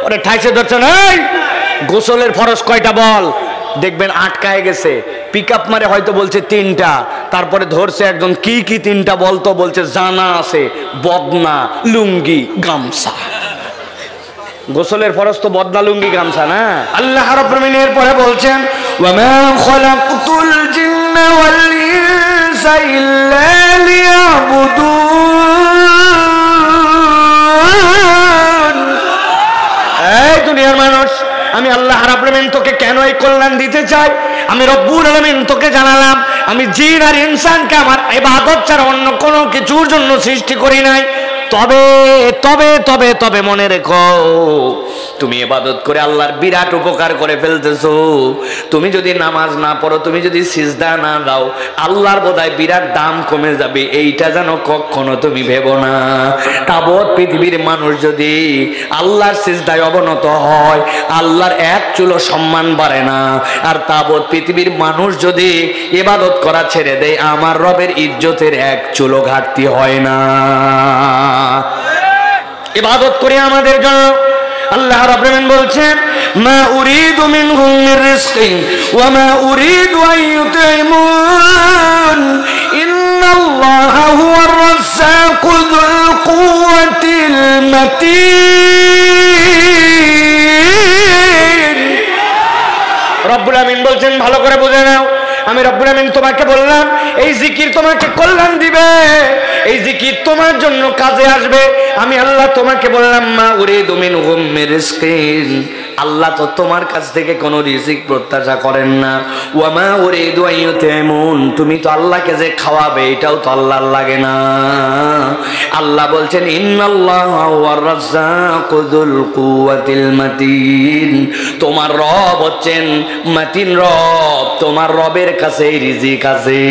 ওরে ঠাইছে ধরছেন, এই গোসলের ফরজ কয়টা বল। দেখবেন আটকায় গেছে, পিক আপ মারে হয়তো বলছে 3টা, তারপরে ধরছে একজন কি কি 3টা বলতো, বলছে জানা আছে, বদনা, লুঙ্গি, গামছা। গোসলের ফরজ তো বদনা, লুঙ্গি, গামছা না। আল্লাহ রাব্বুল আলামিন এরপরে বলছেন ওয়ামা খালাকতুল জিন্না ওয়াল ইনসা ইল্লা লিয়াবুদুন। এই দুনিয়ার মানুষ, আমি আল্লাহ রাব্বুল আলামিন তোকে কেন এই কল্যাণ দিতে চাই, আমি রব্বুল আলামিন তোকে জানালাম, আমি জিন আর ইনসানকে আমার ইবাদত ছাড়া অন্য কোনো কিছুর জন্য সৃষ্টি করি নাই। তবে তবে তবে তবে মনে রেখো, তুমি ইবাদত করে আল্লাহর বিরাট উপকার করে ফেলতেছো। তুমি যদি নামাজ না পড়ো, তুমি যদি সিজদা না দাও, আল্লাহর বোধহয় বিরাট দাম কমে যাবে, এইটা যেন কখনো তুমি ভেবো না। তাবৎ পৃথিবীর মানুষ যদি আল্লাহর সিজদায় অবনত হয়, আল্লাহর এক চুলো সম্মান বাড়ে না। আর তাবৎ পৃথিবীর মানুষ যদি ইবাদত করা ছেড়ে দেয়, আমার রবের ইজ্জতের এক চুলো ঘাটতি হয় না। ইবাদত করে আমাদের জন্য আল্লাহ রাব্বুল আলামিন বলছেন মা উরিদু মিনহুম মির রিজকিন ওয়া মা উরিদু আন ইউতিমুন ইন্নাল্লাহা হুয়ার রাজ্জাকু যুল কুওয়াতিল মাতিন। রব্বুল আমিন বলছেন, ভালো করে বুঝে নাও, আমি রব্বুল আমিন তোমাকে বললাম এই জিকির তোমাকে কল্যাণ দিবে, এই জিকির তোমার জন্য কাজে আসবে। আমি আল্লাহ তোমাকে বললাম মা উরিদু মিনহুম মির রিজকিন, আল্লাহ তো তোমার কাছ থেকে কোনো রিজিক প্রত্যাশা করেন না। ওয়া মা উরিদু আন ইউতিমুন, তুমি তো আল্লাহকে যে খাওয়াবে এটাও তো আল্লাহর লাগে না। আল্লাহ বলছেন ইন্নাল্লাহা হুয়ার রাজ্জাকু যুল কুওয়াতিল মাতিন, তোমার রব হচ্ছেন মাতিন রব, তোমার রবের কাছে রিজিক আছে।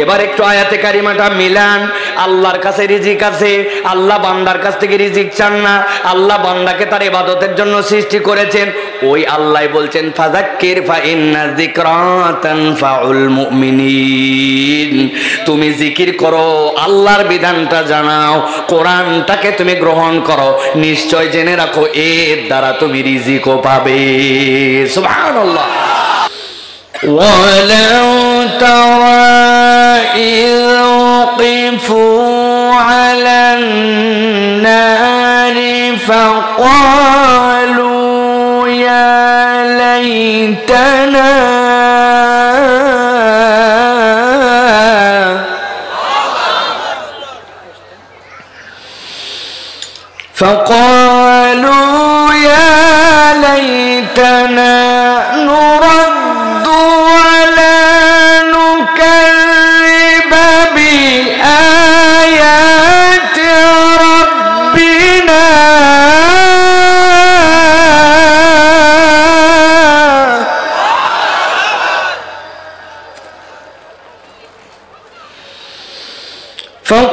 এবার একটু আয়াতে কারিমাটা মিলান, আল্লাহর কাছে রিজিক আছে, আল্লাহ বান্দার কাছ থেকে রিজিক চান না। আল্লাহ বান্দাকে তার ইবাদতের জন্য সৃষ্টি করেছেন, ওই আল্লাহ বলছেন ফাযাক্কির ফা ইন্না যিকরা তানফাউল মুমিনিন, তুমি জিকির করো, আল্লাহর বিধানটা জানাও, কোরআনটাকে তুমি গ্রহণ করো, নিশ্চয় জেনে রাখো এর দ্বারা তুমি রিজিকও পাবে। সুবহানাল্লাহ। ওয়ালাউ তারা ইয وقفوا على النار فقالوا يا ليتنا نرد ولا نكذب بآيات ربنا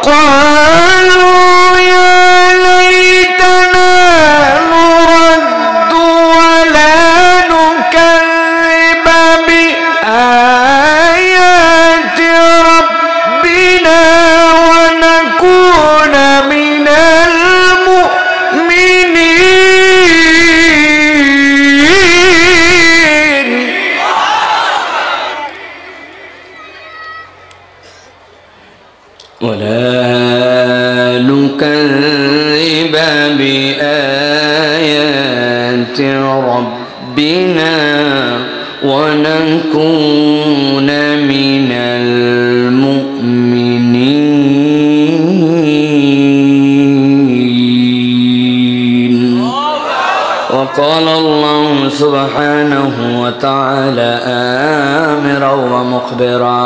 فقالوا يا ليتنا نرد ولا نكذب بآيات ربنا ونكون من المؤمنين. ولا نكذب بآيات ربنا ونكون من المؤمنين. وقال الله سبحانه وتعالى آمرا ومخبرا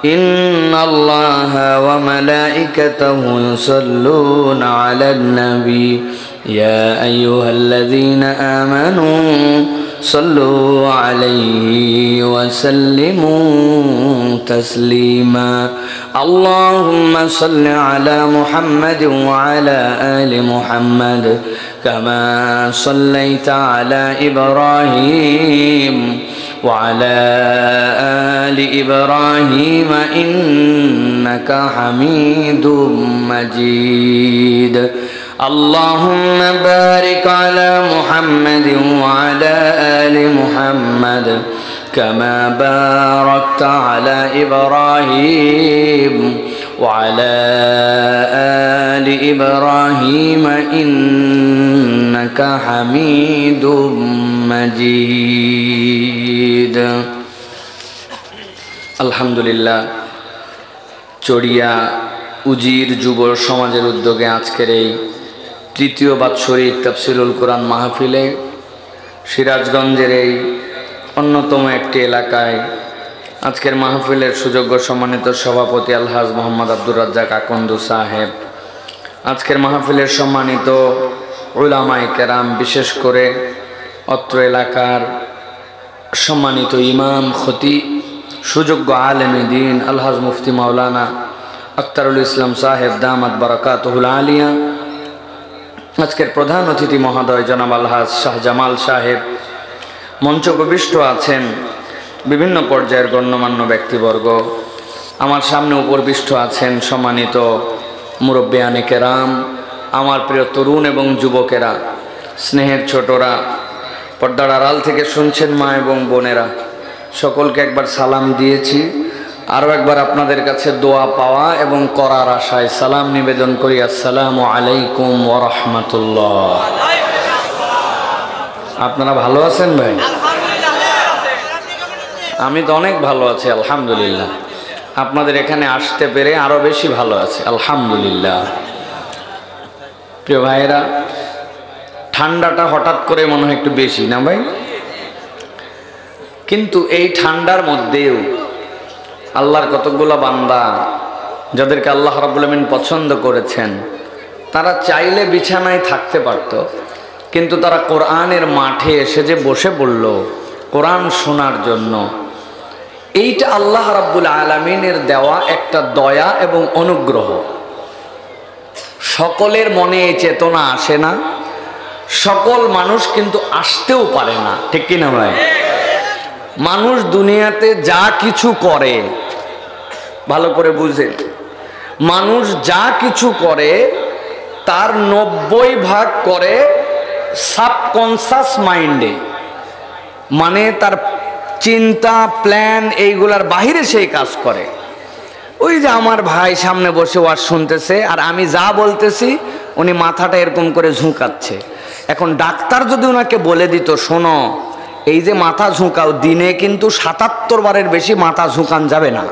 إن الله وملائكته يصلون على النبي يا أيها الذين آمنوا صلوا عليه وسلموا تسليما. اللهم صل على محمد وعلى آل محمد كما صليت على إبراهيم وعلى آل إبراهيم إنك حميد مجيد. اللهم بارك على محمد وعلى آل محمد كما باركت على إبراهيم وعلى آل إبراهيم إنك حميد مجيد الحمد لله চড়িয়া উজির যুব সমাজের উদ্যোগে আজকের এই তৃতীয় বাৎসরিক তাফসিরুল কোরআন মাহফিলে সিরাজগঞ্জের এই অন্যতম একটি এলাকায় আজকের মাহফিলের সুযোগ্য সম্মানিত সভাপতি আলহাজ মোহাম্মদ আব্দুর রাজ্জাক আকন্দ সাহেব, আজকের মাহফিলের সম্মানিত উলামায়ে কেরাম, বিশেষ করে অত্র এলাকার সম্মানিত ইমাম, খতিব, সুযোগ্য আলেমে দ্বীন আলহাজ মুফতি মাওলানা আখতারুল ইসলাম সাহেব দামাত বারাকাতুহুল আলিয়া, আজকের প্রধান অতিথি মহোদয় জনাব আলহাজ শাহজামাল সাহেব, মঞ্চপ্রবিষ্ট আছেন বিভিন্ন পর্যায়ের গণ্যমান্য ব্যক্তিবর্গ, আমার সামনে উপবিষ্ট আছেন সম্মানিত মুরব্বিয়ানে কেরাম, আমার প্রিয় তরুণ এবং যুবকেরা, স্নেহের ছোটরা, পর্দার আড়াল থেকে শুনছেন মা এবং বোনেরা, সকলকে একবার সালাম দিয়েছি। আরও একবার আপনাদের কাছে দোয়া পাওয়া এবং করার আশায় সালাম নিবেদন করি। আসসালামু আলাইকুম ওয়া রাহমাতুল্লাহ। আপনারা ভালো আছেন ভাই? আমি তো অনেক ভালো আছি আলহামদুলিল্লাহ। আপনাদের এখানে আসতে পেরে আরো বেশি ভালো আছি আলহামদুলিল্লাহ। প্রিয় ভাইয়েরা, ঠান্ডাটা হঠাৎ করে মনে হয় একটু বেশি না ভাই? কিন্তু এই ঠান্ডার মধ্যেও আল্লাহর কতগুলো বান্দা যাদেরকে আল্লাহ রাব্বুল আমিন পছন্দ করেছেন, তারা চাইলে বিছানায় থাকতে পারত, কিন্তু তারা কোরআনের মাঠে এসে যে বসে পড়ল কোরআন শোনার জন্য, এইটা আল্লাহ রাব্বুল আলামিনের দেওয়া একটা দয়া এবং অনুগ্রহ। সকলের মনে এই চেতনা আসে না, সকল মানুষ কিন্তু আসতেও পারে না, ঠিক কিনা ভাই? মানুষ দুনিয়াতে যা কিছু করে, ভালো করে বুঝেন, মানুষ যা কিছু করে তার 90% করে সাবকনসাস মাইন্ডে, মানে তার চিন্তা প্ল্যান এইগুলার বাহিরে সেই কাজ করে। ওই যে আমার ভাই সামনে বসে ওয়াজ শুনতেছে আর আমি যা বলতেছি উনি মাথাটা এরকম করে ঝুঁকাচ্ছে। এখন ডাক্তার যদি ওনাকে বলে দিত, শোনো এই যে মাথা ঝুঁকাও, দিনে কিন্তু 77 বারের বেশি মাথা ঝুঁকান যাবে না।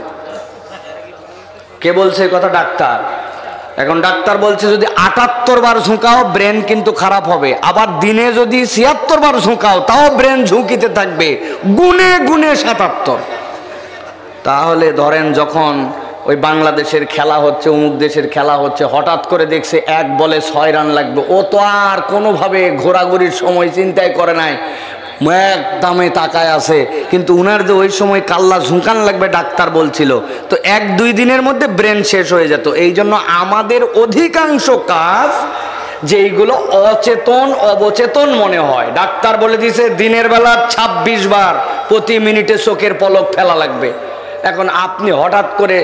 কে বলছে এই কথা? ডাক্তার। এখন ডাক্তার বলছে যদি 78 বার ঝুঁকাও ব্রেন কিন্তু খারাপ হবে, আবার দিনে যদি 76 বার ঝুঁকাও তাও ব্রেন ঝুঁকিতে থাকবে, গুনে গুনে 77। তাহলে ধরেন যখন ওই বাংলাদেশের খেলা হচ্ছে, অমুক দেশের খেলা হচ্ছে, হঠাৎ করে দেখছে 1 বলে 6 রান লাগবে, ও তো আর কোনোভাবে ঘোরাঘুরির সময় চিন্তাই করে নাই, একদমে তাকায় আছে, কিন্তু উনার যে ওই সময় কাল্লা ঝুঁকান লাগবে ডাক্তার বলছিল, তো 1-2 দিনের মধ্যে ব্রেন শেষ হয়ে যেত। এই জন্য আমাদের অধিকাংশ কাজ যেইগুলো অচেতন অবচেতন মনে হয়, ডাক্তার বলে দিয়েছে দিনের বেলা 26 বার প্রতি মিনিটে চোখের পলক ফেলা লাগবে। এখন আপনি হঠাৎ করে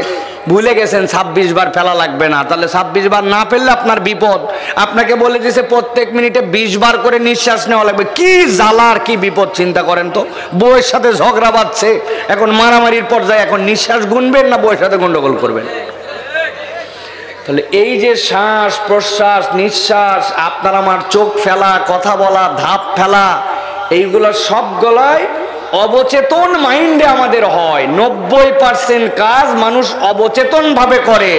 ভুলে গেছেন 26 বার ফেলা লাগবে না, তাহলে 26 বার না ফেললে আপনার বিপদ। আপনাকে বলে দিয়েছে প্রত্যেক মিনিটে 20 বার করে নিঃশ্বাস নেওয়া লাগবে, কি জ্বালার কি বিপদ চিন্তা করেন তো। বউয়ের সাথে ঝগড়া বাঁধছে, এখন মারামারির পর্যায়ে, এখন নিঃশ্বাস গুনবেন না বউয়ের সাথে গন্ডগোল করবেন? তাহলে এই যে শ্বাস প্রশ্বাস নিঃশ্বাস, আপনার আমার চোখ ফেলা, কথা বলা, ধাপ ফেলা, এইগুলো সবগুলাই অবচেতন মাইন্ডে আমাদের হয়। 90% কাজ মানুষ অবচেতন ভাবে করে,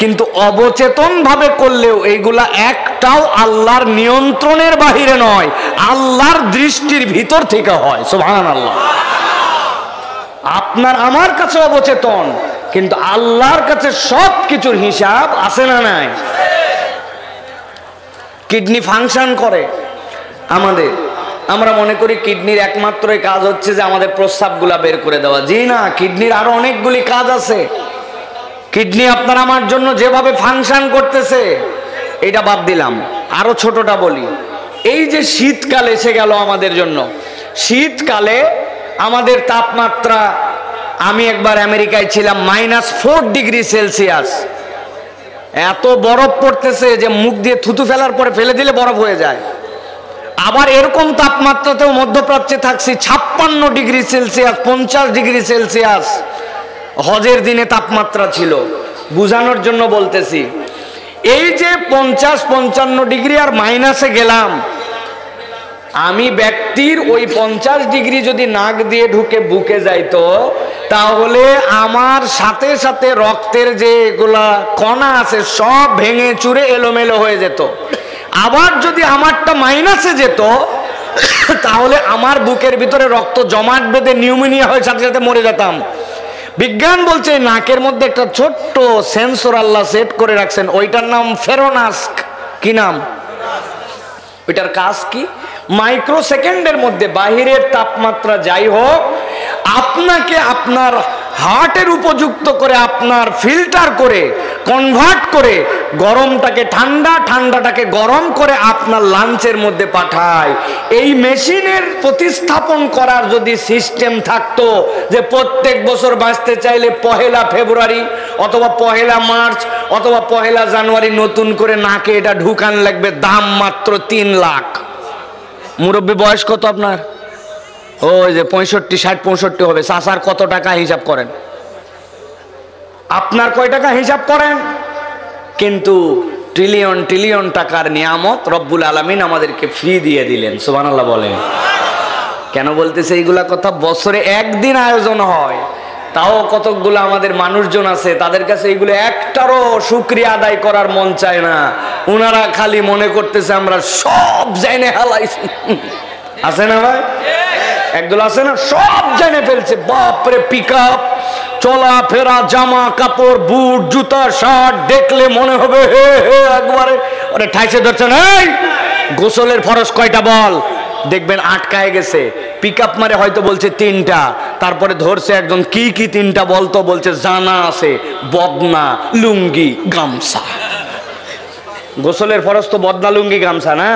কিন্তু অবচেতন ভাবে করলেও এইগুলা একটাও আল্লাহর নিয়ন্ত্রণের বাহিরে নয়, আল্লাহর দৃষ্টির ভিতর থেকে হয়। সুবহানাল্লাহ। আপনার আমার কাছে অবচেতন, কিন্তু আল্লাহর কাছে সব কিছুর হিসাব আছে না নাই? কিডনি ফাংশন করে আমাদের, আমরা মনে করি কিডনির একমাত্র কাজ হচ্ছে যে আমাদের প্রস্রাবগুলা বের করে দেওয়া। জি না, কিডনির আরো অনেকগুলি কাজ আছে। কিডনি আপনার আমার জন্য যেভাবে ফাংশন করতেছে, এটা বাদ দিলাম, আরো ছোটটা বলি। এই যে শীতকাল এসে গেল আমাদের জন্য, শীতকালে আমাদের তাপমাত্রা, আমি একবার আমেরিকায় ছিলাম, -4 ডিগ্রি সেলসিয়াস। এত বরফ পড়তেছে যে মুখ দিয়ে থুতু ফেলার পরে ফেলে দিলে বরফ হয়ে যায়। আবার এরকম তাপমাত্রাতেও মধ্যপ্রাচ্যে থাকছি 56 ডিগ্রি সেলসিয়াস 50 ডিগ্রি সেলসিয়াস হজের দিনে তাপমাত্রা ছিল। বুঝানোর জন্য বলতেছি, এই যে 50-55 ডিগ্রি আর মাইনাসে গেলাম, আমি ব্যক্তির ওই 50 ডিগ্রি যদি নাক দিয়ে ঢুকে বুকে যাইতো, তাহলে আমার সাথে সাথে রক্তের যে এগুলা কণা আছে সব ভেঙে চুরে এলোমেলো হয়ে যেত। আবার যদি আমারটা মাইনাসে যেত, তাহলে আমার বুকের ভিতরে রক্ত জমাট বেঁধে নিউমোনিয়া হয়ে সাথে সাথে মরে যেতাম। বিজ্ঞান বলছে নাকের মধ্যে একটা ছোট্ট সেন্সর আল্লাহ সেট করে রাখছেন, ওইটার নাম ফেরোনাস্ক। কি নাম ওইটার? কাজ কি? মাইক্রো সেকেন্ডের মধ্যে বাহিরের তাপমাত্রা যাই হোক, আপনাকে আপনার হার্টের উপযুক্ত করে, আপনার ফিল্টার করে, কনভার্ট করে, গরমটাকে ঠান্ডা, ঠান্ডাটাকে গরম করে আপনার লাঞ্চের মধ্যে পাঠায়। এই মেশিনের প্রতিস্থাপন করার যদি সিস্টেম থাকতো, যে প্রত্যেক বছর বাঁচতে চাইলে 1 ফেব্রুয়ারি অথবা 1 মার্চ অথবা 1 জানুয়ারি নতুন করে নাকে এটা ঢুকান লাগবে, দাম মাত্র 3 লাখ। মুরব্বী বয়স কত আপনার? ওই যে 65, 60, 65 হবে। চাচার কত টাকা হিসাব করেন? আপনার কয় টাকা হিসাব করেন? কিন্তু ট্রিলিয়ন ট্রিলিয়ন টাকার নিয়ামত রব্বুল আলামিন আমাদেরকে ফ্রি দিয়ে দিলেন। সুবহানাল্লাহ বলেন। কেন বলতেছে এইগুলা কথা? বছরে একদিন আয়োজন হয়, তাও কতকগুলো আমাদের মানুষজন আছে, তাদের কাছে এইগুলো একটারও শুকরিয়া আদায় করার মন চায় না। ওনারা খালি মনে করতেছে আমরা সব জেনে হালাইছি। আছে না ভাই? একদল আছে না, সব জেনে ফেলছে। বাপরে, পিকআপ, চলাফেরা, জামা কাপড়, বুট, জুতা, শার্ট দেখলে মনে হবে হে হে একবারে ওরে ঠাইসে ধরছেন। এই গোসলের ফরজ কয়টা বল? দেখবেন আটকায় গেছে। পিকআপ মারে হয়তো বলছে 3টা, তারপরে ধরছে একজন, কি কি 3টা বলতো? বলছে জানা আছে, বদনা, লুঙ্গি, গামছা। গোসলের ফরজ তো বদনা, লুঙ্গি, গামছা না?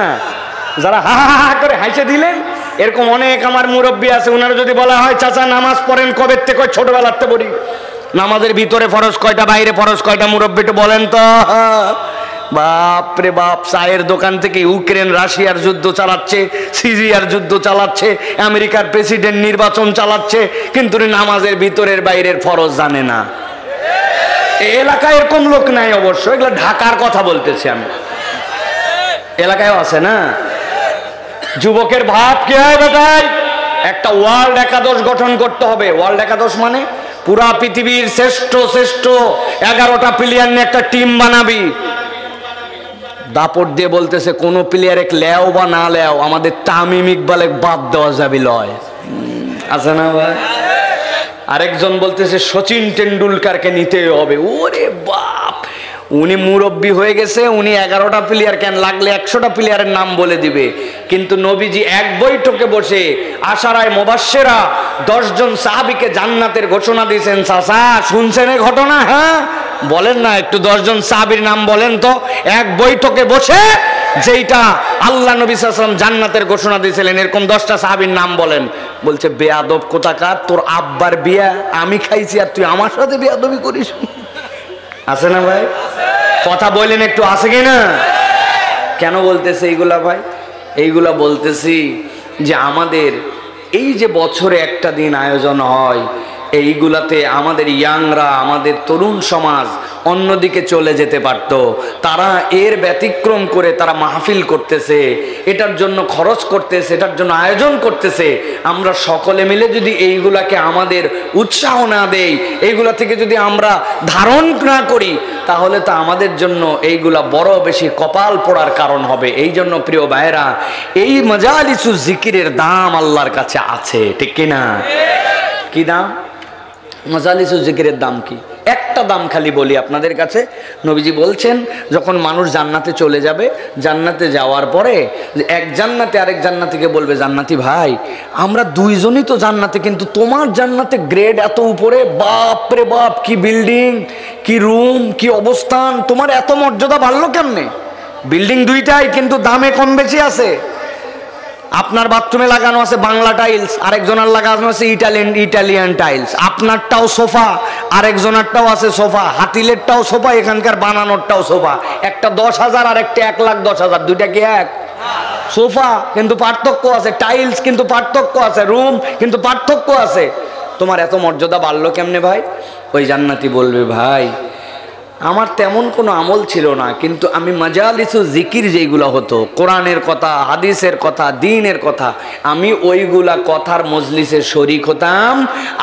যারা হা হা হা করে হাসে দিলেন, এরকম অনেক আমার মুরব্বী আছে। ওনারা যদি বলা হয় চাচা নামাজ পড়েন কবে থেকে? ছোটবেলাতে পড়ি। নামাজের ভিতরে ফরজ কয়টা, বাইরে ফরজ কয়টা? মুরব্বী একটু বলেন তো। বাপরে বাপ, চায়ের দোকান থেকে ইউক্রেন রাশিয়ার যুদ্ধ চালাচ্ছে, সিরিয়ার যুদ্ধ চালাচ্ছে, আমেরিকার প্রেসিডেন্ট নির্বাচন চালাচ্ছে, কিন্তু নামাজের ভিতরের বাইরের ফরজ জানে না। এই এলাকায় এরকম লোক নাই অবশ্য, এগুলো ঢাকার কথা বলতেছি আমি। এলাকায়ও আছে না? যুবকের ভাব কি হয় বেটাই? একটা ওয়ার্ল্ড একাদশ গঠন করতে হবে। ওয়ার্ল্ড একাদশ মানে পুরা পৃথিবীর শ্রেষ্ঠ শ্রেষ্ঠ 11টা প্লেয়ার নিয়ে একটা টিম বানাবি। দাপট দিয়ে বলতেছে কোন প্লেয়ারে লেও বা না লেও, আমাদের তামিম ইকবালে বাদ দেওয়া যাবে লয়। আছে না ভাই? আরেকজন বলতেছে সচিন টেন্ডুলকারকে নিতে হবে। ওরে বাপ, উনি মুরব্বী হয়ে গেছে, উনি 11টা প্লেয়ার কেন, লাগলে 100টা প্লেয়ারের নাম বলে দিবে। কিন্তু নবীজি এক বৈঠকে বসে আশারায়ে মুবাশশিরা 10 জন সাহাবীকে জান্নাতের ঘোষণা দিয়েছেন। চাচা শুনছেন এই ঘটনা? হ্যাঁ বলেন না, একটু 10 জন সাহাবীর নাম বলেন তো। এক বৈঠকে বসে যেইটা আল্লাহ নবী সাল্লাল্লাহু আলাইহি ওয়াসাল্লাম জান্নাতের ঘোষণা দিয়েছিলেন, এরকম 10টা সাহাবীর নাম বলেন। বলছে বেয়াদব কোথাকার, তোর আব্বার বিয়া আমি খাইছি আর তুই আমার সাথে বেয়াদবি করিস। আছে না ভাই? কথা বলেন একটু, আছে কিনা? কেন বলতেছে এইগুলা ভাই? এইগুলা বলতেছি যে আমাদের এই যে বছরে একটা দিন আয়োজন হয়, এইগুলাতে আমাদের ইয়াংরা, আমাদের তরুণ সমাজ অন্যদিকে চলে যেতে পারত। তারা এর ব্যতিক্রম করে তারা মাহফিল করতেছে, এটার জন্য খরচ করতেছে, এটার জন্য আয়োজন করতেছে। আমরা সকলে মিলে যদি এইগুলাকে আমাদের উৎসাহ না দেই, এইগুলা থেকে যদি আমরা ধারণ না করি, তাহলে তো আমাদের জন্য এইগুলা বড় বেশি কপাল পোড়ার কারণ হবে। এই জন্য প্রিয় ভাইরা, এই মাজালিসুল জিকিরের দাম আল্লাহর কাছে আছে, ঠিক কিনা? কি দাম? মাজালিসুল জিকিরের দাম কি? একটা দাম খালি বলি আপনাদের কাছে। নবীজি বলছেন যখন মানুষ জান্নাতে চলে যাবে, জান্নাতে যাওয়ার পরে এক জান্নাতে আরেক জান্নাতিকে বলবে, জান্নাতি ভাই আমরা দুইজনই তো জান্নাতে, কিন্তু তোমার জান্নাতে গ্রেড এত উপরে, বাপ রে বাপ, কি বিল্ডিং, কি রুম, কি অবস্থান, তোমার এত মর্যাদা বাড়লো কেমনে? বিল্ডিং দুইটাই, কিন্তু দামে কম বেশি আছে। আপনার বাথরুমে লাগানো আছে বাংলা টাইলস, আরেকজনের লাগানো আছে ইটালিয়ান টাইলস। আপনারটাও সোফা, আরেকজনেরটাও আছে সোফা, হাতিলেরটাও সোফা, এখানকার বানানোরটাও সোফা। একটা 10,000 আর একটা 1,10,000, দুইটা কি এক? সোফা, কিন্তু পার্থক্য আছে। টাইলস কিন্তু পার্থক্য আছে। রুম কিন্তু পার্থক্য আছে। তোমার এত মর্যাদা বাড়লো কেমনে ভাই? ওই জান্নাতি বলবে, ভাই আমার তেমন কোনো আমল ছিল না, কিন্তু আমি মাজালিসু জিকির যেগুলো হতো, কোরআনের কথা, হাদিসের কথা, দ্বীনের কথা, আমি ওইগুলা কথার মজলিসে শরীক হতাম।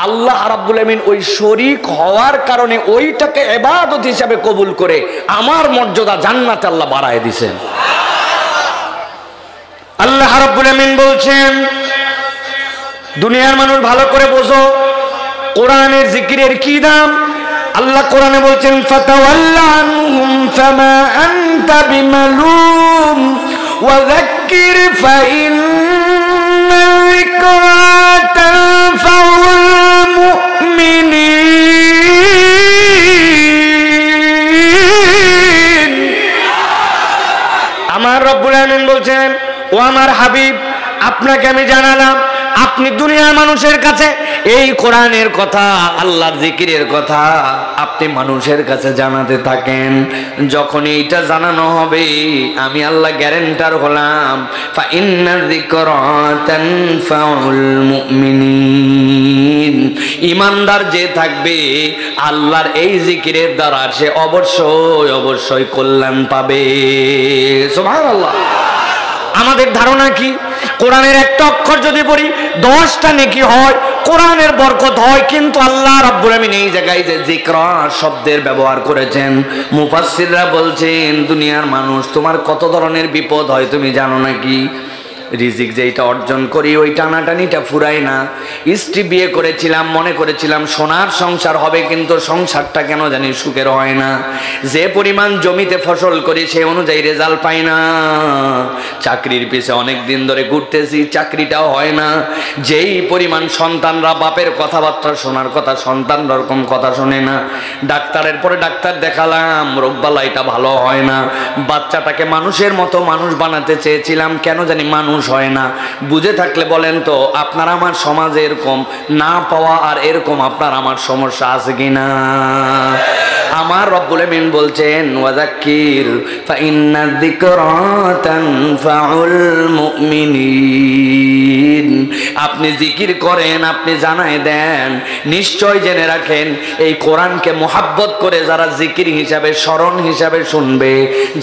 আল্লাহ রাব্বুল আমিন ওই শরীক হওয়ার কারণে ওইটাকে ইবাদত হিসাবে কবুল করে আমার মর্যাদা জান্নাতে আল্লাহ বাড়ায় দিয়েছেন। আল্লাহ রাব্বুল আমিন বলছেন, দুনিয়ার মানুষ ভালো করে বোঝো কোরআনের জিকিরের কি দাম। আল্লাহ কোরআনে বলছেন, ফাতাওয়াল্লা আনহুম ফামা আনতা বিমালুম ওয়া যাক্কির ফাইন্না যিকরা তানফাউল মুমিনিন। আমার রব্বুল আমিন বলছেন, ও আমার হাবিব, আপনাকে আমি জানালাম, আপনি দুনিয়ার মানুষের কাছে এই কোরআনের কথা, আল্লাহর জিকিরের কথা আপনি মানুষের কাছে জানাতে থাকেন। যখন এইটা জানানো হবে, আমি আল্লাহ গ্যারান্টার হলাম, ফা ইন্না যিকরা তানফাউল মুমিনিন। ইমানদার যে থাকবে আল্লাহর এই জিকিরের দ্বারা সে অবশ্যই অবশ্যই কল্যাণ পাবে। সুবহানাল্লাহ। আমাদের ধারণা কি, কোরআনের একটা অক্ষর যদি পড়ি 10টা নেকি হয়, কোরআনের বরকত হয়। কিন্তু আল্লাহ রাব্বুল আমিন এই জায়গায় যে যিকরা শব্দের ব্যবহার করেছেন, মুফাসসিররা বলছেন, দুনিয়ার মানুষ তোমার কত ধরনের বিপদ হয় তুমি জানো নাকি? রিজিক যেটা অর্জন করি ওই টানাটানিটা ফুরায় না। স্ত্রী বিয়ে করেছিলাম, মনে করেছিলাম সোনার সংসার হবে, কিন্তু সংসারটা কেন জানি সুখের হয় না। যে পরিমাণ জমিতে ফসল করি সে অনুযায়ী রেজাল্ট পাই না। চাকরির পিছে অনেক দিন ধরে ঘুরতেছি, চাকরিটাও হয় না। যেই পরিমাণ সন্তানরা বাপের কথাবার্তা শোনার কথা, সন্তানরা ওরকম কথা শোনে না। ডাক্তারের পরে ডাক্তার দেখালাম, রোগবালাইটা ভালো হয় না। বাচ্চাটাকে মানুষের মতো মানুষ বানাতে চেয়েছিলাম, কেন জানি মানুষ হয় না। বুঝে থাকলে বলেন তো, আপনার আমার সমাজে এরকম না পাওয়া আর এরকম আপনার আমার সমস্যা আছে কিনা? আমার রব্বুল আমিন বলছেন, ওয়াযাক্কির ফাইন্না যিকরা তানফাউল মুমিনিন। আপনি জিকির করেন, আপনি জানায় দেন, নিশ্চয় জেনে রাখেন এই কোরআনকে মোহাব্বত করে যারা জিকির হিসাবে, স্মরণ হিসাবে শুনবে,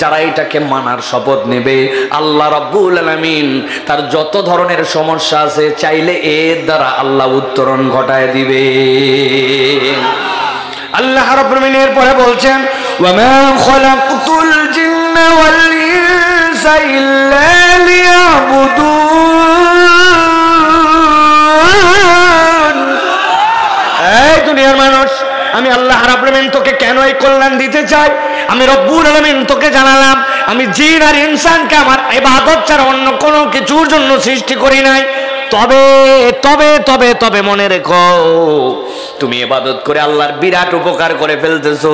যারা এটাকে মানার শপথ নেবে, আল্লাহ রাব্বুল আলামিন তার যত ধরনের সমস্যা আছে চাইলে এর দ্বারা আল্লাহ উত্তরণ ঘটায় দিবে। আল্লাহ রাব্বুল আমিন এর পরে বলছেন, ওয়া মা খালাকতুল জিন্না ওয়াল ইনসা ইল্লা লিয়াবুদুন। এই দুনিয়ার মানুষ, আমি আল্লাহ রাব্বুল আমিন তোকে কেন এই কল্যাণ দিতে চাই, আমি রব্বুল আলামিন তোকে জানালাম, আমি জিন আর ইনসানকে আমার ইবাদত ছাড়া অন্য কোনো কিছুর জন্য সৃষ্টি করি নাই। তবে তবে তবে তবে মনে রেখো, তুমি ইবাদত করে আল্লাহর বিরাট উপকার করে ফেলতেছো।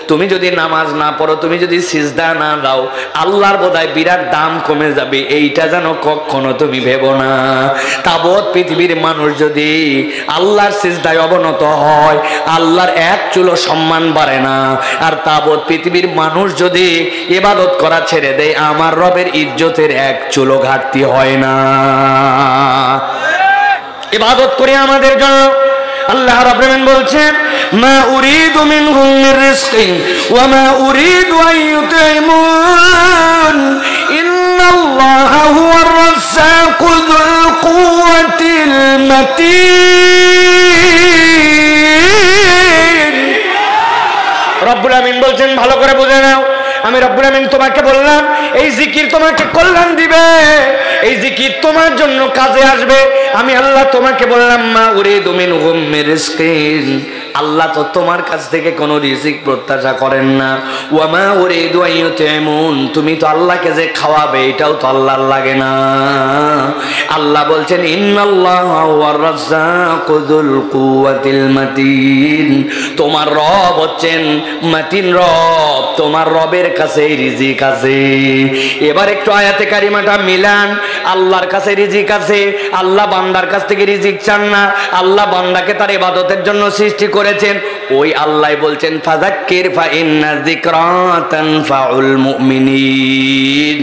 তুমি যদি নামাজ না পড়ো, তুমি যদি সিজদা না দাও, আল্লাহর বোধহয় বিরাট দাম কমে যাবে, এইটা যেন কখনো তুমি ভেবো না। তাবৎ পৃথিবীর মানুষ যদি আল্লাহর সিজদায় অবনত হয়, আল্লাহর এক চুলো সম্মান বাড়ে না। আর তাবৎ পৃথিবীর মানুষ যদি ইবাদত করা ছেড়ে দেয়, আমার রবের ইজ্জতের এক চুলো ঘাটতি হয় না। ইবাদত করে আমাদের জন্য আল্লাহ রাব্বুল আমিন বলছেন, মা উরিদু মিনহুম মির রিজকিন ওয়া মা উরিদু আন ইউতঈমুন ইন্নাল্লাহা হুয়ার রাজ্জাকু যুল কুওয়াতিল মাতিন। রব্বুল আমিন বলছেন, ভালো করে বুঝে নাও, আমি রব্বুল আমিন তোমাকে বললাম এই জিকির তোমাকে কল্যাণ দিবে, এই জিকির তোমার জন্য কাজে আসবে। আমি আল্লাহ তোমাকে বললাম, মা উরিদু মিনহুম মির রিজকিন, আল্লাহ তো তোমার কাছ থেকে কোনো রিজিক প্রত্যাশা করেন না। ওয়া মা উরিদু আন ইউতঈমুন, তুমি তো আল্লাহকে যে খাওয়াবে এটাও তো আল্লাহর লাগে না। আল্লাহ বলছেন ইন্নাল্লাহা হুয়ার রাজ্জাকু যুল কুওয়াতিল মাতিন, তোমার রব হচ্ছেন মাতিন রব, তোমার রবের কাছে রিজিক আছে। এবার একটু আয়াতে কারিমাটা মিলান, আল্লাহর কাছে রিজিক আছে, আল্লাহ বান্দার কাছ থেকে রিজিক চান না, আল্লাহ বান্দাকে তার ইবাদতের জন্য সৃষ্টি করেছেন। ওই আল্লাহ বলছেন ফাযাক্কির ফা ইন্না যিকরা তানফাউল মুমিনিন,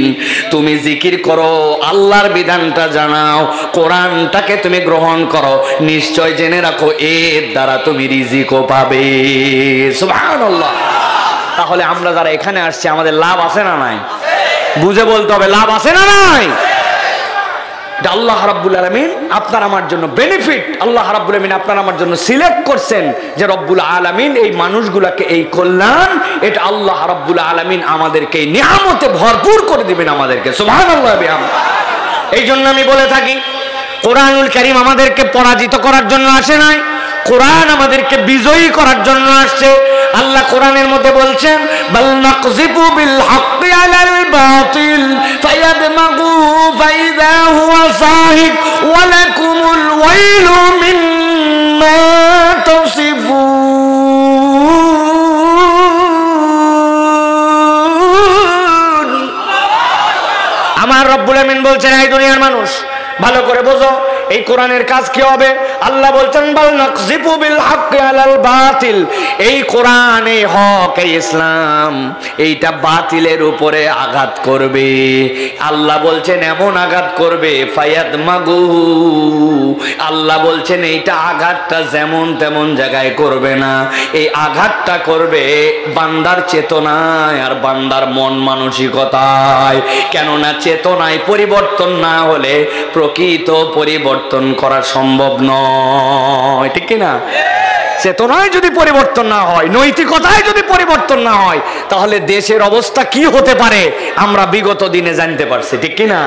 তুমি জিকির করো, আল্লাহর বিধানটা জানাও, কোরআনটাকে তুমি গ্রহণ করো, নিশ্চয় জেনে রাখো এর দ্বারা তুমি রিজিকও পাবে। সুবহানাল্লাহ। তাহলে আমরা যারা এখানে আসছি আমাদের লাভ আছে না নাই? বুঝে বলতে হবে, লাভ আছে না নাই? এটা আল্লাহ রাব্বুল আলামিন আপনার আমার জন্য বেনিফিট, আল্লাহ রাব্বুল আলামিন আপনার আমার জন্য সিলেক্ট করছেন যে রব্বুল আলামিন এই মানুষগুলোকে এই কল্যাণ, এটা আল্লাহ রাব্বুল আলামিন আমাদেরকে নিয়ামতে ভরপুর করে দিবেন আমাদেরকে। সুবহানাল্লাহ বিহামদিহি। এই জন্য আমি বলে থাকি কোরআনুল কারীম আমাদেরকে পরাজিত করার জন্য আসে নাই, কোরআন আমাদেরকে বিজয়ী করার জন্য আসছে। আল্লাহ কোরআনের মধ্যে বলছেন বাল নাকযিবু বিল হাক্কি আলাল বাতিল ফায়াদমাগু ফাইযা হুয়া সাহিক ওয়া লাকুমুল ওয়াইলু মিম্মা তাসিফুন। আমার রব্বুল আমিন বলছেন এই দুনিয়ার মানুষ ভালো করে বোঝো এই কোরআনের কাজ কি হবে। আল্লাহ বলছেন বাল নাকযিবু বিল হাক্কি আলাল বাতিল, এই কোরআন, এই হক, এই ইসলাম এইটা বাতিলের উপরে আঘাত করবে। আল্লাহ বলছেন এমন আঘাত করবে ফায়াদমাগু, আল্লাহ বলছেন এইটা আঘাতটা যেমন তেমন জায়গায় করবে না, এই আঘাতটা করবে বান্দার চেতনায় আর বান্দার মন মানসিকতায়। কেননা চেতনায় পরিবর্তন না হলে প্রকৃত পরিবর্তন করা সম্ভব নয়, ঠিক কি না? চেতনায় যদি পরিবর্তন না হয়, নৈতিকতায় যদি পরিবর্তন না হয়, তাহলে দেশের অবস্থা কি হতে পারে আমরা বিগত দিনে জানতে পারছি, ঠিক কি না?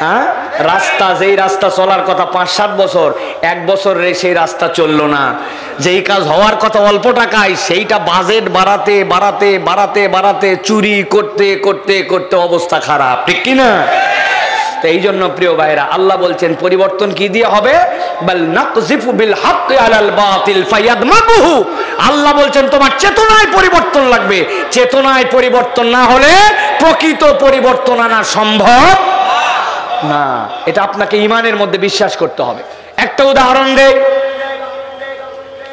হ্যাঁ, রাস্তা, যেই রাস্তা চলার কথা 5-7 বছর, 1 বছর সেই রাস্তা চললো না। যেই কাজ হওয়ার কথা অল্প টাকায়, সেইটা বাজেট বাড়াতে বাড়াতে বাড়াতে বাড়াতে চুরি করতে করতে করতে অবস্থা খারাপ, ঠিক কি না? এই জন্য প্রিয় ভাইরা আল্লাহ বলছেন পরিবর্তন কি দিয়ে হবে? বাল নাকযিফু বিল হাক্কি আলাল বাতিল ফায়াদমাগুহু। আল্লাহ বলছেন তোমার চেতনায় পরিবর্তন লাগবে, চেতনায় পরিবর্তন না হলে প্রকৃত পরিবর্তন আনা সম্ভব না। এটা আপনাকে ঈমানের মধ্যে বিশ্বাস করতে হবে। একটা উদাহরণ দেই,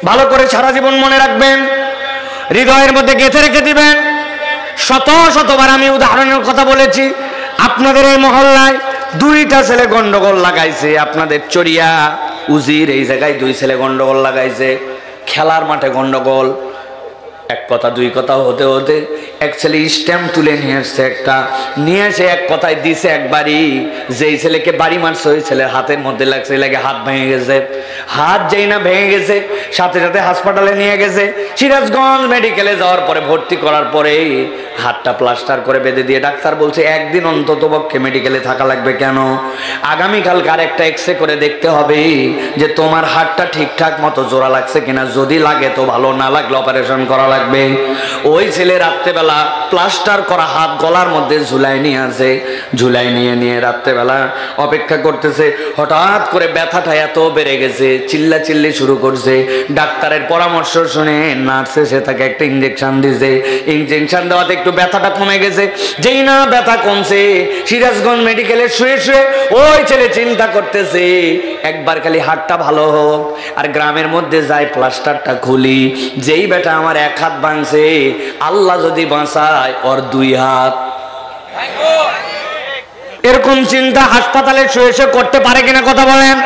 ভালো করে সারা জীবন মনে রাখবেন, হৃদয়ের মধ্যে গেঁথে রেখে দিবেন। শত শতবার আমি উদাহরণের কথা বলেছি। আপনাদের এই মহল্লায় 2টা ছেলে গন্ডগোল লাগাইছে, আপনাদের চরিয়া উজির এই জায়গায় 2 ছেলে গন্ডগোল লাগাইছে, খেলার মাঠে গন্ডগোল। এক কথা 2 কথা হতে হতে এক ছেলে স্ট্যাম্প তুলে নিয়ে আসছে, একটা নিয়ে এসে এক কথায় দিছে একবারই। যেই ছেলেকে বাড়ি মারছে ওই ছেলের হাতের মধ্যে লাগছে, লাগে হাত ভেঙে গেছে। হাত যেই না ভেঙে গেছে সাথে সাথে হাসপাতালে নিয়ে গেছে। সিরাজগঞ্জ মেডিকেলে যাওয়ার পরে ভর্তি করার পরে হাতটা প্লাস্টার করে বেঁধে দিয়ে ডাক্তার বলছে একদিন অন্তত পক্ষে মেডিকেলে থাকা লাগবে। কেন? আগামীকালকে আরেকটা এক্সরে করে দেখতে হবে যে তোমার হাতটা ঠিকঠাক মতো জোড়া লাগছে কিনা, যদি লাগে তো ভালো, না লাগলে অপারেশন করা লাগবে। ওই ছেলে রাত্রেবেলা প্লাস্টার করা হাত গলার মধ্যে ঝুলাই নিয়ে আসে, ঝুলাই নিয়ে রাত্রেবেলা অপেক্ষা করতেছে। হঠাৎ করে ব্যথাটা এত বেড়ে গেছে, চিল্লাচিল্লি শুরু করছে। ডাক্তারের পরামর্শ শুনে নার্স এসে তাকে একটা ইঞ্জেকশন দিয়েছে। ইঞ্জেকশন দেওয়াতে একটু ব্যথাটা কমে গেছে। যেই না ব্যথা কমছে, সিরাজগঞ্জ মেডিকেলে শুয়ে শুয়ে ওই ছেলে চিন্তা করতেছে একবার খালি হাতটা ভালো হোক, আর গ্রামের মধ্যে যাই প্লাস্টারটা খুলি। যেই বেটা আমার 1 হাত ভাঙছে, আল্লাহ যদি বাঁচায় ওর 2 হাত। এরকম চিন্তা হাসপাতালে শুয়ে শুয়ে করতে পারে কিনা কথা বলেন?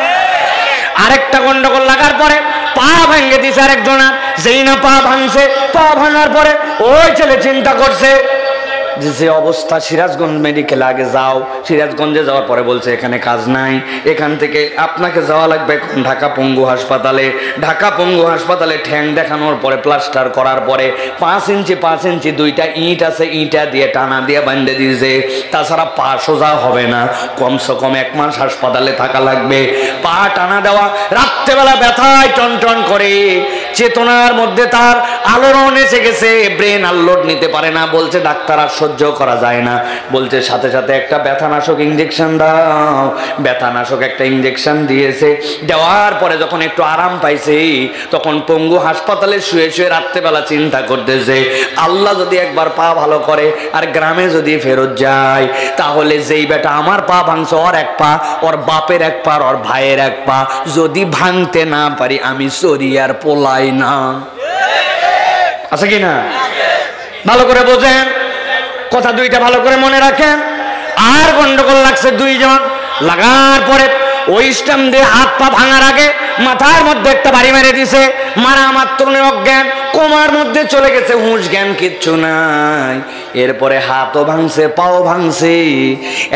আরেকটা গন্ডগোল লাগার পরে পা ভেঙে দিছে আরেকজনের। যেই না পা ভাঙছে, পা ভাঙার পরে ওই ছেলে চিন্তা করছে যে অবস্থা, সিরাজগঞ্জ মেডিকেলে আগে যাও। সিরাজগঞ্জে যাওয়ার পরে বলছে এখানে কাজ নাই, এখান থেকে আপনাকে যাওয়া লাগবে ঢাকা পঙ্গু হাসপাতালে। ঢাকা পঙ্গু হাসপাতালে ঠ্যাং দেখানোর পরে প্লাস্টার করার পরে 5 ইঞ্চি 2টা ইট আছে, ইটা দিয়ে টানা দিয়ে বাঁধে দিয়েছে। তাছাড়া পা সোজা হবে না, কমসে কম 1 মাস হাসপাতালে থাকা লাগবে। পা টানা দেওয়া, রাত্রেবেলা ব্যথায় টন টন করে চেতনার মধ্যে তার আলোড়ন এসে গেছে, ব্রেন আর লোড নিতে পারে না, বলছে ডাক্তার আর সহ্য করা যায় না, বলছে সাথে সাথে একটা ব্যথানাশক ইঞ্জেকশন দাও। ব্যথানাশক একটা ইঞ্জেকশন দিয়েছে, দেওয়ার পরে যখন একটু আরাম পাইছে তখন পঙ্গু হাসপাতালে শুয়ে শুয়ে রাত্রেবেলা চিন্তা করতেছে, আল্লাহ যদি একবার পা ভালো করে আর গ্রামে যদি ফেরত যায়, তাহলে যেই বেটা আমার পা ভাঙছে ওর এক পা, ওর বাপের এক পা, ওর ভাইয়ের এক পা যদি ভাঙতে না পারি আমি সরিয়ার পোলাই না। আছে কি না? ভালো করে বোঝেন কথা, দুইটা ভালো করে মনে রাখেন। আর গন্ডগোল লাগছে দুইজন, লাগার পরে ওই স্টাম দিয়ে হাত পা ভাঙার আগে মাথার মধ্যে একটা বাড়ি মেরে দিছে, মারা মাত্র অজ্ঞান, কোমার মধ্যে চলে গেছে, হুঁশ জ্ঞান কিচ্ছু নাই। এরপরে হাতও ভাঙছে, পাও ভাঙছে।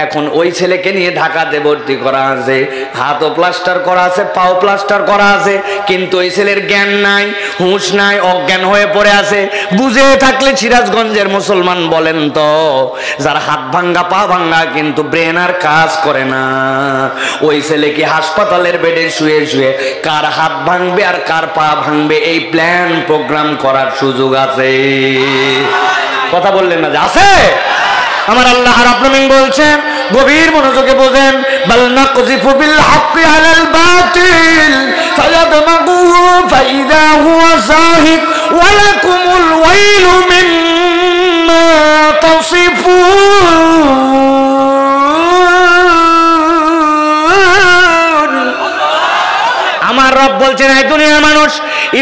এখন ওই ছেলেকে নিয়ে ঢাকাতে ভর্তি করা আছে, হাতও প্লাস্টার করা আছে, পাও প্লাস্টার করা আছে, কিন্তু ওই ছেলের জ্ঞান নাই, হুঁশ নাই, অজ্ঞান হয়ে পড়ে আছে। বুঝে থাকলে সিরাজগঞ্জের মুসলমান বলেন তো, যার হাত ভাঙ্গা পা ভাঙ্গা কিন্তু ব্রেন আর কাজ করে না, ওই ছেলে কি হাসপাতালের বেডে শুয়ে শুয়ে কার হাত ভাঙবে আর কার পা ভাঙবে এই প্ল্যান প্রোগ্রাম করার সুযোগ আছে? কথা বললেন না যে আছে? আমার আল্লাহ রাব্বুল আলামিন বলছেন, গভীর মনোযোগে বোঝেন, বাল নাকযিফু বিল হাক্কি আলাল বাতিল ফায়াদমাগুহু ফাইদা হুয়া যাহিক ওয়া লাকুমুল ওয়াইলু মিম্মা তাসিফুন। আমার রব বলছেন, এই দুনিয়ার মানুষ,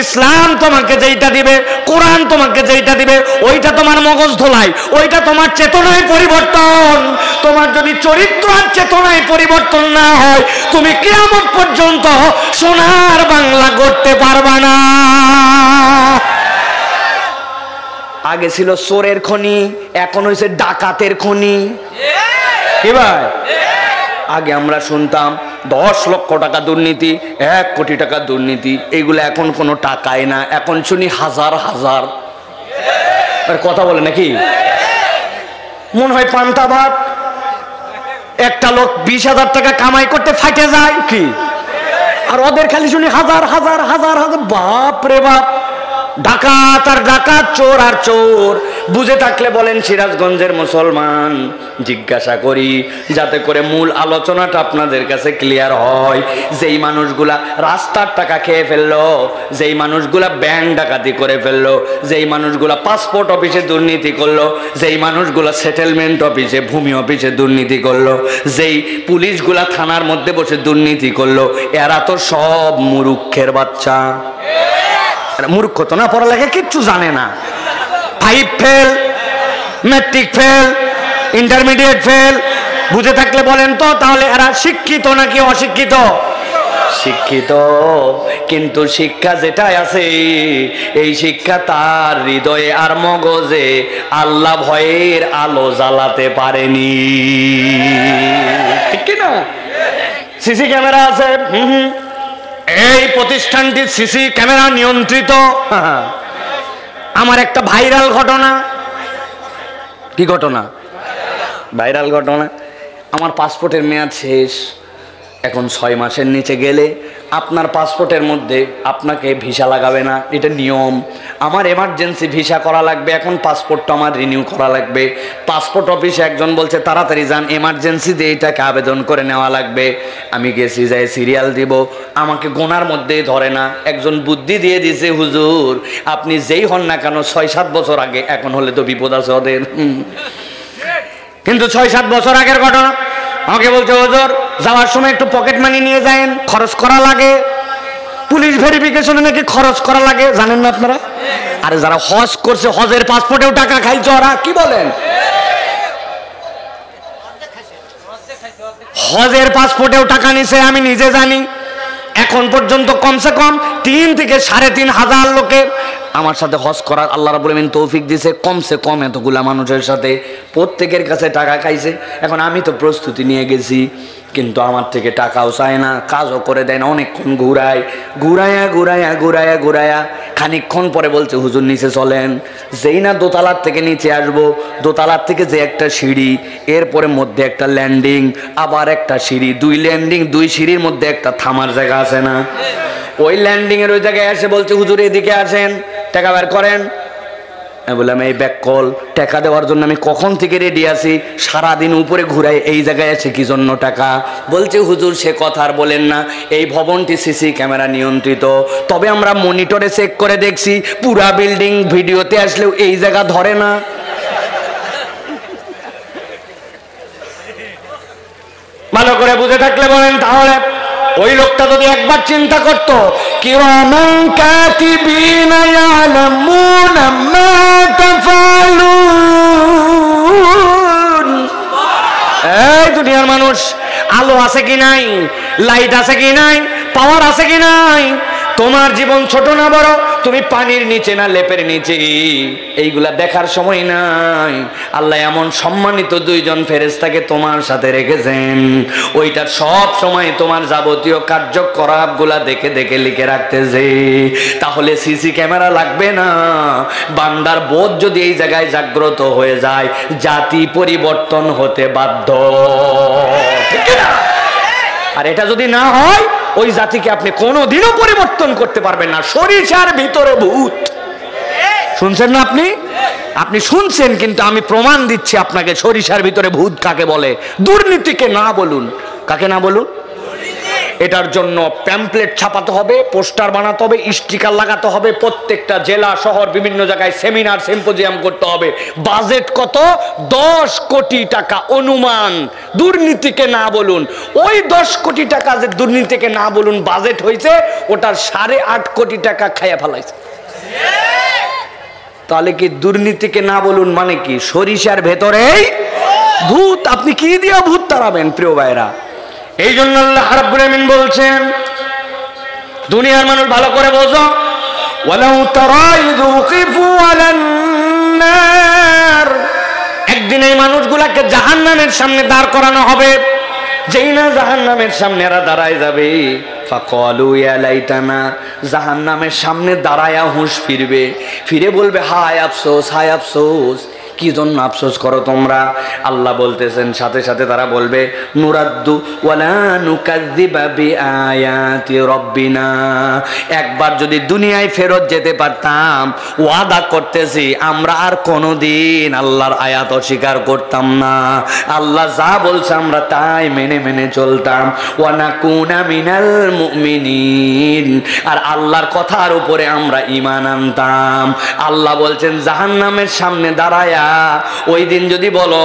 ইসলাম তোমাকে যেইটা দিবে, কোরআন তোমাকে যেইটা দিবে, ওইটা তোমার মগজ ধোলাই, ওইটা তোমার চেতনায় পরিবর্তন। তোমার যদি চরিত্র আর চেতনায় পরিবর্তন না হয়, তুমি কিয়ামত পর্যন্ত সোনার বাংলা গড়তে পারবা না। আগে ছিল চোরের খনি, এখন হয়েছে ডাকাতের খনি। কি ভাই? আগে আমরা শুনতাম 10 লক্ষ টাকা দুর্নীতি, 1 কোটি টাকা দুর্নীতি, এগুলো এখন কোনো টাকাই না, এখন শুনি হাজার হাজার। কথা বলে নাকি? মনে হয় পান্তা ভাত, একটা লোক 20,000 টাকা কামাই করতে ফাটে যায় কি, আর ওদের খালি শুনি হাজার হাজার হাজার হাজার। বাপ রে বাপ, ডাকাত আর ডাকাত, চোর আর চোর। বুঝে থাকলে বলেন সিরাজগঞ্জের মুসলমান, জিজ্ঞাসা করি যাতে করে মূল আলোচনাটা আপনাদের কাছে ক্লিয়ার হয়। যেই মানুষগুলা রাস্তার টাকা খেয়ে ফেললো, যেই মানুষগুলা ব্যাংক ডাকাতি করে ফেললো, যেই মানুষগুলা পাসপোর্ট অফিসে দুর্নীতি করলো, যেই মানুষগুলা সেটেলমেন্ট অফিসে, ভূমি অফিসে দুর্নীতি করলো, যেই পুলিশগুলা থানার মধ্যে বসে দুর্নীতি করলো, এরা তো সব মুরুক্ষের বাচ্চা। মূর্খ তো না, পড়ালেখা কিচ্ছু জানে না, 5 fail, matric fail, intermediate fail. বুঝে থাকলে বলেন তো, তাহলে এরা শিক্ষিত নাকি অশিক্ষিত? শিক্ষিত, কিন্তু শিক্ষা যেটাই আছে, এই শিক্ষা তার হৃদয়ে আর মগজে আল্লাহ ভয়ের আলো জ্বালাতে পারেনি। ঠিক কিনা? সিসি ক্যামেরা আছে, এই প্রতিষ্ঠানটি সিসি ক্যামেরা নিয়ন্ত্রিত। আমার একটা ভাইরাল ঘটনা। কি ঘটনা? ভাইরাল ঘটনা। আমার পাসপোর্টের মেয়াদ শেষ, এখন 6 মাসের নিচে গেলে আপনার পাসপোর্টের মধ্যে আপনাকে ভিসা লাগাবে না, এটা নিয়ম। আমার এমার্জেন্সি ভিসা করা লাগবে, এখন পাসপোর্টটা আমার রিনিউ করা লাগবে। পাসপোর্ট অফিসে একজন বলছে তাড়াতাড়ি যান, এমার্জেন্সি দিয়ে এটাকে আবেদন করে নেওয়া লাগবে। আমি গেছি, যাই সিরিয়াল দিব, আমাকে গোনার মধ্যেই ধরে না। একজন বুদ্ধি দিয়ে দিছে, হুজুর আপনি যেই হন না কেন 6-7 বছর আগে, এখন হলে তো বিপদ আছে ওদের। কিন্তু 6-7 বছর আগের ঘটনা। আমাকে বলছে, হুজুর যাওয়ার সময় একটু পকেট মানি নিয়ে যান, খরচ করা লাগে। পুলিশ ভেরিফিকেশনে নাকি খরচ করা লাগে, জানেন না আপনারা? আরে যারা হজ করছে, হজের পাসপোর্টেও টাকা খাইছে ওরা। কি বলেন? হজের পাসপোর্টেও টাকা নিছে, আমি নিজে জানি। এখন পর্যন্ত কমসে কম 3 থেকে 3,500 লোকের আমার সাথে হজ করার আল্লাহ রাব্বুল আলামিন তৌফিক দিয়েছে। কমসে কম এতগুলা মানুষের সাথে প্রত্যেকের কাছে টাকা খাইছে। এখন আমি তো প্রস্তুতি নিয়ে গেছি, কিন্তু আমার থেকে টাকাও চায় না, কাজও করে দেয় না। অনেকক্ষণ ঘুরায়া খানিকক্ষণ পরে বলছে, হুজুর নিচে চলেন। যেই না দোতলার থেকে নিচে আসবো, দোতলার থেকে যে একটা সিঁড়ি, এরপরে মধ্যে একটা ল্যান্ডিং, আবার একটা সিঁড়ি, 2 ল্যান্ডিং 2 সিঁড়ির মধ্যে একটা থামার জায়গা আছে না? ওই ল্যান্ডিং এর ওই জায়গায় এসে বলছে হুজুর এদিকে আসেন, টাকা বের করেন। আমি বললাম এই ব্যাক কল, টাকা দেওয়ার জন্য আমি কখন থেকে রেডি আছি, সারাদিন উপরে ঘুরাই, এই জায়গায় আছে কি জন্য টাকা? বলছে হুজুর সে কথা আর বলেন না, এই ভবনটি সিসি ক্যামেরা নিয়ন্ত্রিত, তবে আমরা মনিটরে চেক করে দেখছি পুরা বিল্ডিং ভিডিওতে আসলেও এই জায়গা ধরে না। ভালো করে বুঝে থাকলে বলেন, তাহলে ওই লোকটা যদি একবার চিন্তা করতো কিরামান কাতিবিনা ইয়ালামুনা মা তাফালুন। এই দুনিয়ার মানুষ, আলো আছে কি নাই, লাইট আছে কি নাই, পাওয়ার আছে কি নাই, তোমার জীবন ছোট না বড়, তুমি পানির নিচে না লেপের নিচে, এইগুলা দেখার সময় নাই। আল্লাহ এমন সম্মানিত দুইজন ফেরেশতাকে তোমার সাথে রেখেছেন, ওইটার সব সময় তোমার যাবতীয় কার্যকলাপগুলা দেখে দেখে লিখে রাখতেছে। তাহলে সিসি ক্যামেরা লাগবে না। বান্দার বোধ যদি এই জায়গায় জাগ্রত হয়ে যায়, জাতি পরিবর্তন হতে বাধ্য, ঠিক না? আর এটা যদি না হয়, ওই জাতিকে আপনি কোনোদিনও পরিবর্তন করতে পারবেন না। সরিষার ভিতরে ভূত, শুনছেন না আপনি? আপনি শুনছেন, কিন্তু আমি প্রমাণ দিচ্ছি আপনাকে সরিষার ভিতরে ভূত কাকে বলে। দুর্নীতিকে না বলুন, কাকে না বলুন? এটার জন্য প্যাম্পলেট ছাপাতে হবে, পোস্টার বানাতে হবে, স্টিকার লাগাতে হবে, প্রত্যেকটা জেলা শহর বিভিন্ন জায়গায় সেমিনার সিম্পোজিয়াম করতে হবে। বাজেট কত? 10 কোটি টাকা অনুমান। দুর্নীতিকে না বলুন। ওই 10 কোটি টাকা যে দুর্নীতিকে না বলুন বাজেট হয়েছে, ওটার 8.5 কোটি টাকা খাইয়া ফেলাইছে। তাহলে কি দুর্নীতিকে না বলুন মানে কি? সরিষার ভেতরেই ভূত। আপনি কি দিয়ে ভূত তাড়াবেন প্রিয় ভাইরা? এই জন্য আল্লাহ রাব্বুল আমিন বলছেন, দুনিয়ার মানুষ ভালো করে বোঝো, ওয়ালাউ তারা ইযু কিফু আলান নার, একদিন এই মানুষগুলাকে জাহান্নামের সামনে দাঁড় করানো হবে। যেই না জাহান্নামের সামনে এরা দাঁড়ায় যাবে, ফাকালু ইয়া লাইতানা, জাহান্নামের সামনে দাঁড়ায়া হুঁশ ফিরবে, ফিরে বলবে হায় আফসোস, হায় আফসোস। কি জন্য আফসোস করো তোমরা? আল্লাহ বলতেছেন সাথে সাথে তারা বলবে নুরাদ্দু ওয়ালা নুকাযযিবা বিআয়াতি রাব্বিনা, একবার যদি দুনিয়ায় ফেরত যেতে পারতাম, ওয়াদা করতেছি আমরা আর কোনোদিন আল্লাহর আয়াত অস্বীকার করতাম না। আল্লাহ যা বলছে আমরা তাই মেনে মেনে চলতাম। ওয়া নাকুনা মিনাল মুমিনিন, আর আল্লাহর কথার উপরে আমরা ঈমান আনতাম। আল্লাহ বলছেন জাহান্নামের সামনে দাঁড়ায়া ওই দিন যদি বলো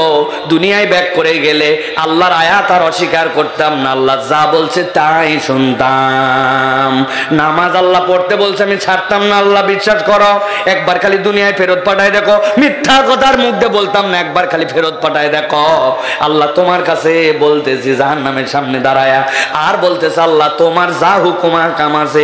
দুনিয়ায় ব্যাক করে গেলে আল্লাহর আয়াত আর অস্বীকার করতাম না, আল্লাহ যা বলছে তাই শুনতাম। নামাজ আল্লাহ পড়তে বলছে আমি ছাড়তাম না, আল্লাহ বিশ্বাস করো, একবার খালি দুনিয়ায় ফেরত পাঠায় দেখো। মিথ্যা কথার মুখে বলতাম না, একবার খালি ফেরত পাঠায় দেখো। আল্লাহ তোমার কাছে বলতেছি জাহান্নামের সামনে দাঁড়ায়া, আর বলতেছে আল্লাহ তোমার যা হুকুম কাম আছে